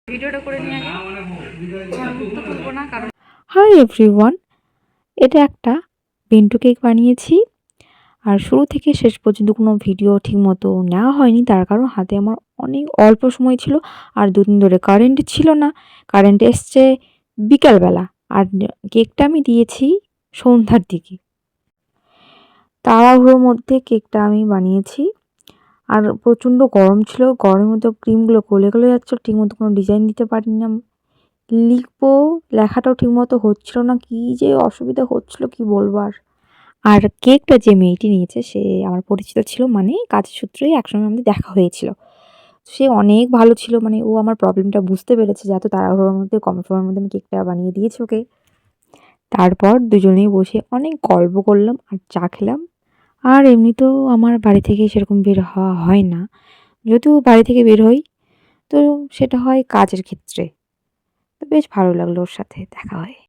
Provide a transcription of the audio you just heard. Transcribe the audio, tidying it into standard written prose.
ভিডিওটা করে নিয়ে তো তুলবো না কারণ হাই এভরিওয়ান, এটা একটা বেন্টো কেক বানিয়েছি। আর শুরু থেকে শেষ পর্যন্ত কোনো ভিডিও ঠিকমতো নেওয়া হয়নি, তার কারণ হাতে আমার অনেক অল্প সময় ছিল আর দুদিন ধরে কারেন্ট ছিল না। কারেন্ট এসছে বিকালবেলা, আর কেকটা আমি দিয়েছি সন্ধ্যার দিকে। তাড়াহুড়োর মধ্যে কেকটা আমি বানিয়েছি, আর প্রচণ্ড গরম ছিল। গরমের মধ্যে ক্রিমগুলো গলে গলে যাচ্ছিলো, ঠিকমতো কোনো ডিজাইন দিতে পারিনি আমি। লিখবো, লেখাটাও ঠিকমতো হচ্ছিল না, কী যে অসুবিধা হচ্ছিলো কি বলবো আর। আর কেকটা যে মেয়েটি নিয়েছে সে আমার পরিচিত ছিল, মানে কাজের সূত্রেই একসঙ্গে আমাদের দেখা হয়েছিল। সে অনেক ভালো ছিল, মানে ও আমার প্রবলেমটা বুঝতে পেরেছে যে এত তাড়াহুড়োর মধ্যে কম সময়ের মধ্যে আমি কেকটা বানিয়ে দিয়েছি ওকে। তারপর দুজনেই বসে অনেক গল্প করলাম আর চা খেলাম। আর এমনিতেও আমার বাড়ি থেকে সেরকম বের হওয়া হয় না, যদিও বাড়ি থেকে বের হই তো সেটা হয় কাজের ক্ষেত্রে। তো বেশ ভালো লাগলো ওর সাথে দেখা হয়ে।